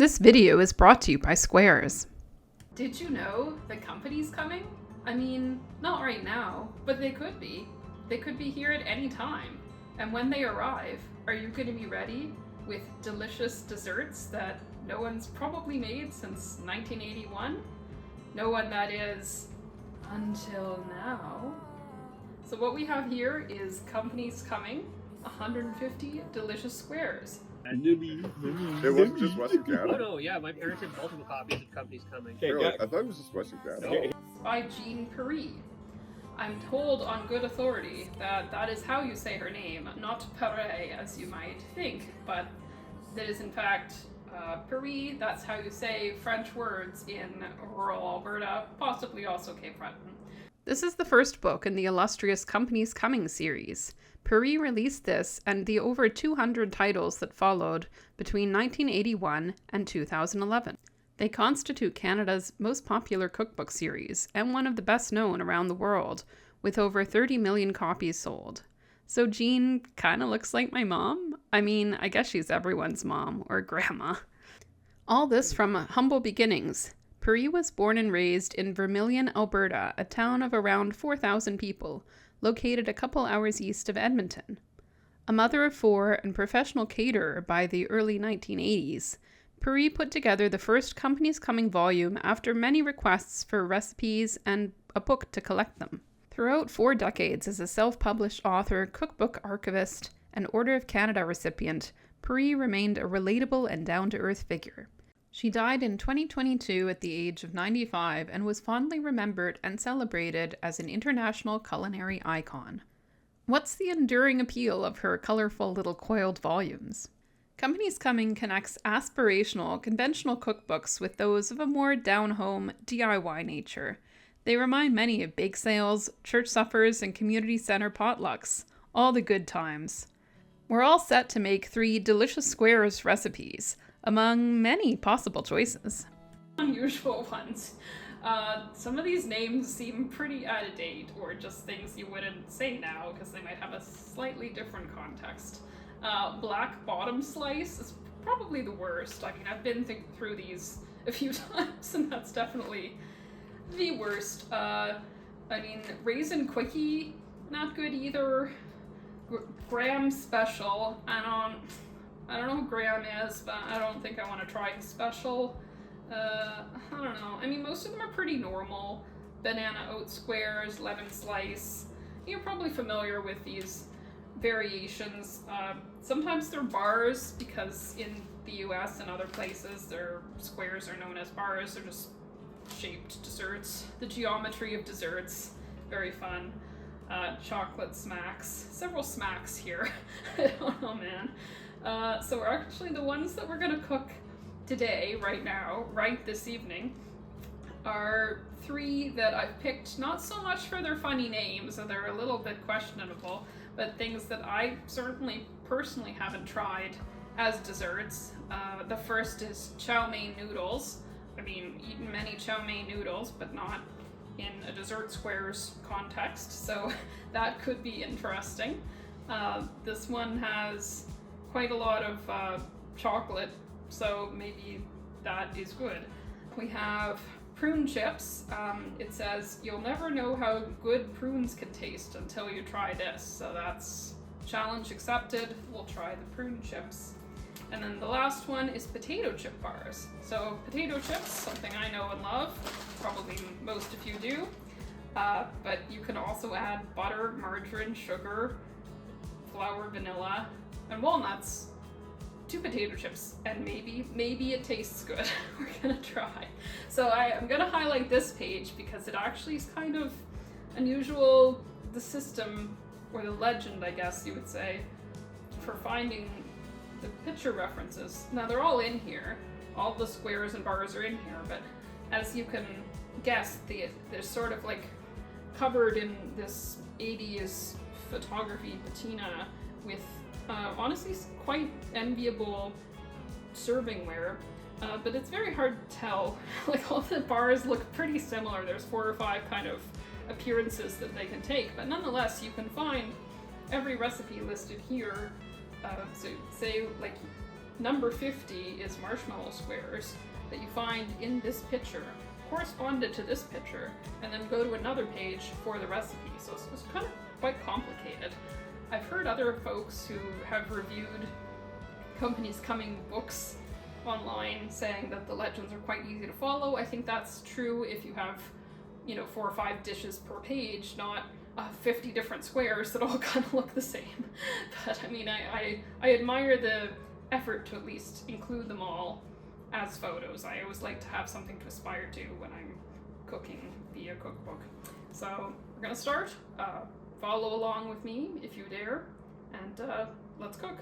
This video is brought to you by Squares. Did you know the company's coming? I mean, not right now, but they could be. They could be here at any time. And when they arrive, are you going to be ready with delicious desserts that no one's probably made since 1981? No one, that is, until now. So what we have here is Company's Coming, 150 delicious squares. It wasn't just Western Canada? Oh no, yeah, my parents had multiple copies of Company's Coming. Really? I thought it was just Western Canada. No. By Jean Paris. I'm told on good authority that that is how you say her name, not Paris as you might think, but that is in fact Paris. That's how you say French words in rural Alberta, possibly also Cape Breton. This is the first book in the illustrious Company's Coming series. Paris released this and the over 200 titles that followed between 1981 and 2011. They constitute Canada's most popular cookbook series and one of the best known around the world, with over 30 million copies sold. So Jean kinda looks like my mom? I mean, I guess she's everyone's mom or grandma. All this from humble beginnings. Paris was born and raised in Vermilion, Alberta, a town of around 4,000 people, located a couple hours east of Edmonton. A mother of four and professional caterer by the early 1980s, Paris put together the first Company's Coming volume after many requests for recipes and a book to collect them. Throughout 4 decades as a self-published author, cookbook archivist, and Order of Canada recipient, Paris remained a relatable and down-to-earth figure. She died in 2022 at the age of 95 and was fondly remembered and celebrated as an international culinary icon. What's the enduring appeal of her colorful little coiled volumes? Company's Coming connects aspirational, conventional cookbooks with those of a more down-home, DIY nature. They remind many of bake sales, church suppers, and community center potlucks, all the good times. We're all set to make 3 delicious squares recipes, among many possible choices. Unusual ones. Some of these names seem pretty out of date, or just things you wouldn't say now because they might have a slightly different context. Black bottom slice is probably the worst. I mean, I've been through these a few times, and that's definitely the worst. I mean, raisin quickie, not good either. Graham special, I don't know who Graham is, but I don't think I want to try his special. I don't know. I mean, most of them are pretty normal. Banana oat squares, lemon slice. You're probably familiar with these variations. Sometimes they're bars because in the US and other places, their squares are known as bars. They're just shaped desserts. The geometry of desserts, very fun. Chocolate smacks. Several smacks here. I don't know, man. So we're actually the ones that we're gonna cook today, right now, right this evening, are 3 that I've picked not so much for their funny names, so they're a little bit questionable, but things that I certainly personally haven't tried as desserts. The first is chow mein noodles. I mean, eaten many chow mein noodles, but not in a dessert squares context, so that could be interesting. This one has quite a lot of chocolate, so maybe that is good. We have prune chips. It says, you'll never know how good prunes can taste until you try this. So that's challenge accepted. We'll try the prune chips. And then the last one is potato chip bars. So potato chips, something I know and love. Probably most of you do. But you can also add butter, margarine, sugar, flour, vanilla, and walnuts to potato chips, and maybe it tastes good. We're gonna try. So I'm gonna highlight this page because it actually is kind of unusual, the system, or the legend, I guess you would say, for finding the picture references. Now they're all in here, all the squares and bars are in here, but as you can guess, they're sort of like covered in this 80s photography patina with honestly quite enviable servingware, but it's very hard to tell. Like, all the bars look pretty similar. There's 4 or 5 kind of appearances that they can take, but nonetheless you can find every recipe listed here. So say like number 50 is marshmallow squares that you find in this picture, corresponded to this picture, and then go to another page for the recipe. So it's kind of quite complicated. I've heard other folks who have reviewed Companies Coming books online saying that the legends are quite easy to follow. I think that's true if you have, 4 or 5 dishes per page, not 50 different squares that all kind of look the same. But I mean, I admire the effort to at least include them all as photos. I always like to have something to aspire to when I'm cooking via cookbook. So we're gonna start. Follow along with me if you dare, and let's cook.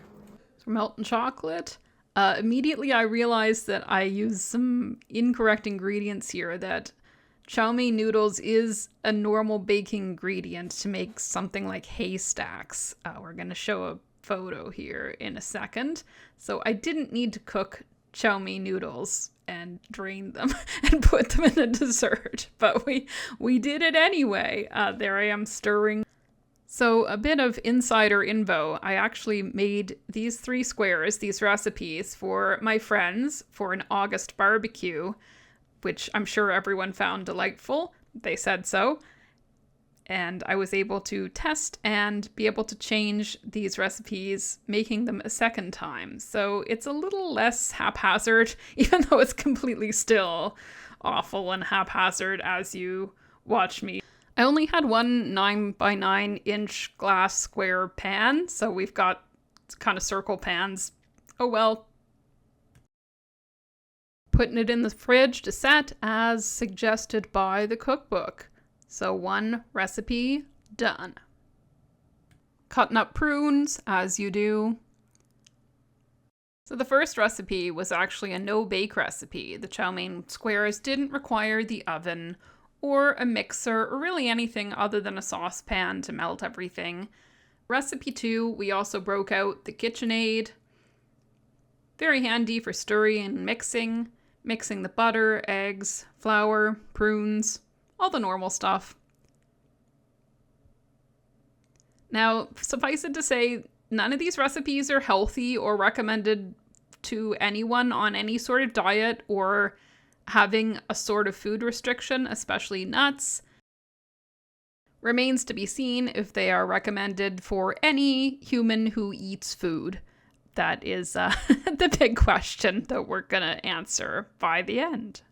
For melting chocolate, immediately I realized that I used some incorrect ingredients here, that chow mein noodles is a normal baking ingredient to make something like haystacks. We're going to show a photo here in a second. So I didn't need to cook chow mein noodles and drain them and put them in a dessert, but we did it anyway. There I am stirring. So a bit of insider info, I actually made these 3 squares, these recipes, for my friends for an August barbecue, which I'm sure everyone found delightful. They said so. And I was able to test and be able to change these recipes, making them a second time. So it's a little less haphazard, even though it's completely still awful and haphazard as you watch me. I only had one 9 by 9 inch glass square pan, so we've got kind of circle pans. Oh well. Putting it in the fridge to set as suggested by the cookbook. So 1 recipe done. Cutting up prunes as you do. So the first recipe was actually a no-bake recipe. The chow mein squares didn't require the oven or a mixer, or really anything other than a saucepan to melt everything. Recipe 2, we also broke out the KitchenAid. Very handy for stirring and mixing the butter, eggs, flour, prunes, all the normal stuff. Now, suffice it to say, none of these recipes are healthy or recommended to anyone on any sort of diet or having a sort of food restriction, especially nuts. Remains to be seen if they are recommended for any human who eats food. That is the big question that we're gonna answer by the end.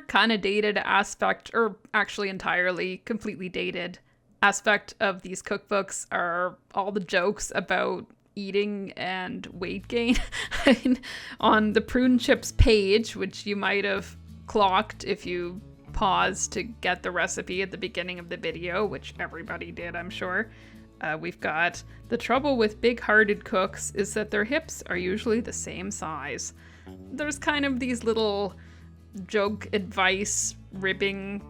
Kind of dated aspect, or actually entirely, completely dated aspect of these cookbooks are all the jokes about eating and weight gain. I mean, on the prune chips page, which you might have clocked if you paused to get the recipe at the beginning of the video, which everybody did, I'm sure. We've got the trouble with big-hearted cooks is that their hips are usually the same size. There's kind of these little joke advice ribbing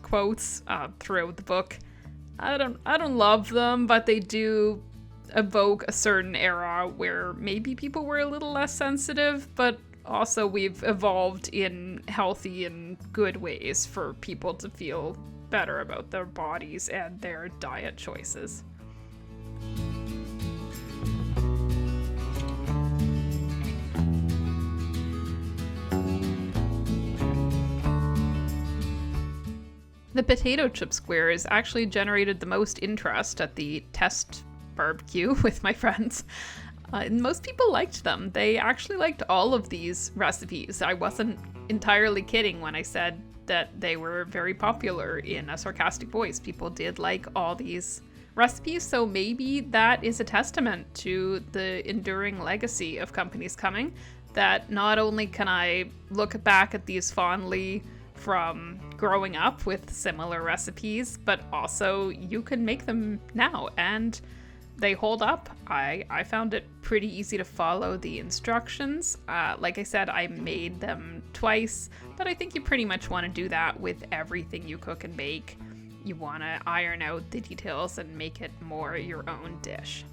quotes throughout the book. I don't love them, but they do evoke a certain era where maybe people were a little less sensitive, but also we've evolved in healthy and good ways for people to feel better about their bodies and their diet choices. The potato chip squares actually generated the most interest at the test barbecue with my friends. And most people liked them. They actually liked all of these recipes. I wasn't entirely kidding when I said that they were very popular in a sarcastic voice. People did like all these recipes, so maybe that is a testament to the enduring legacy of Companies Coming, that not only can I look back at these fondly from growing up with similar recipes, but also you can make them now and they hold up. I found it pretty easy to follow the instructions. Like I said, I made them twice, but I think you pretty much want to do that with everything you cook and bake. You want to iron out the details and make it more your own dish.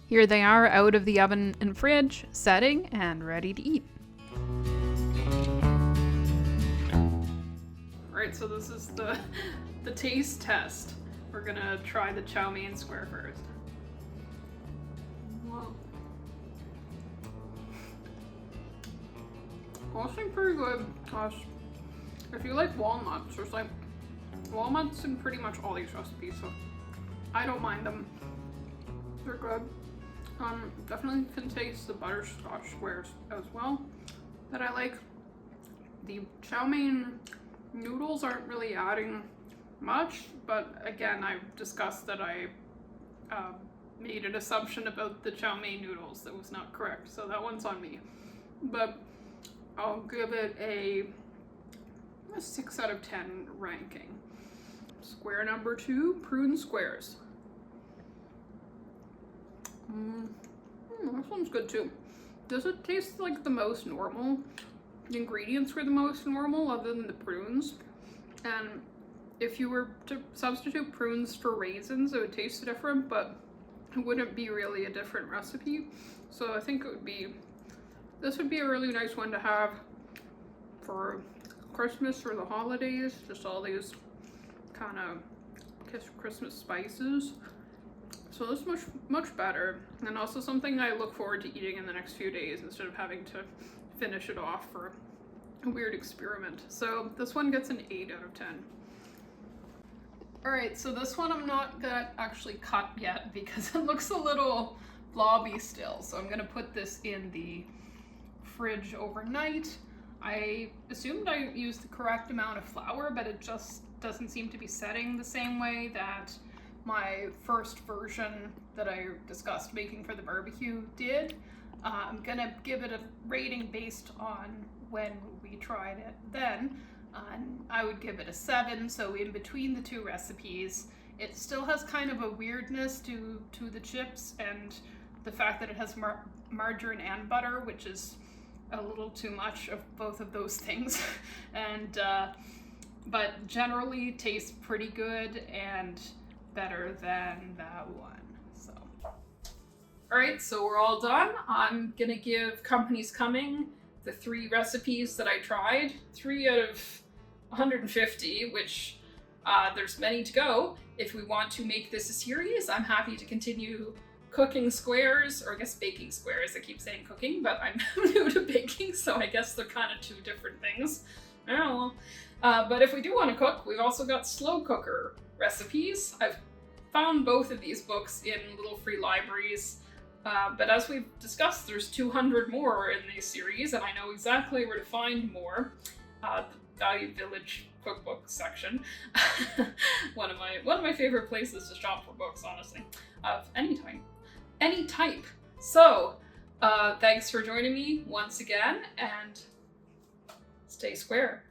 Here they are out of the oven and fridge, setting and ready to eat. Alright, so this is the taste test. We're gonna try the chow mein square first. Well, Honestly, pretty good. If you like walnuts, there's like walnuts in pretty much all these recipes, so I don't mind them. They're good. Definitely can taste the butterscotch squares as well that I like. The chow mein noodles aren't really adding much, but again, I've discussed that I made an assumption about the chow mein noodles that was not correct, so that one's on me. But I'll give it a 6 out of 10 ranking. Square number 2, prune squares. This one's good too. Does it taste like the most normal? The ingredients were the most normal other than the prunes. And if you were to substitute prunes for raisins, it would taste different, but it wouldn't be really a different recipe. So I think this would be a really nice one to have for Christmas or the holidays. Just all these kind of Christmas spices. So this is much better, and also something I look forward to eating in the next few days instead of having to finish it off for a weird experiment. So this one gets an 8 out of 10. Alright, so this one I'm not gonna actually cut yet because it looks a little blobby still. So I'm gonna put this in the fridge overnight. I assumed I used the correct amount of flour, but it just doesn't seem to be setting the same way that my first version that I discussed making for the barbecue did. I'm gonna give it a rating based on when we tried it then. I would give it a 7, so in between the two recipes, it still has kind of a weirdness to the chips, and the fact that it has margarine and butter, which is a little too much of both of those things. And but generally tastes pretty good and better than that one. So alright, so we're all done. I'm gonna give Companies Coming the 3 recipes that I tried, 3 out of 150, which there's many to go. If we want to make this a series, I'm happy to continue cooking squares, or I guess baking squares. I keep saying cooking, but I'm new to baking, so I guess they're kind of 2 different things. I don't know. But if we do want to cook, we've also got slow cooker recipes. I've found both of these books in little free libraries, but as we've discussed, there's 200 more in these series, and I know exactly where to find more. The Value Village cookbook section, one of my favorite places to shop for books, honestly, of any type. So, thanks for joining me once again, and stay square.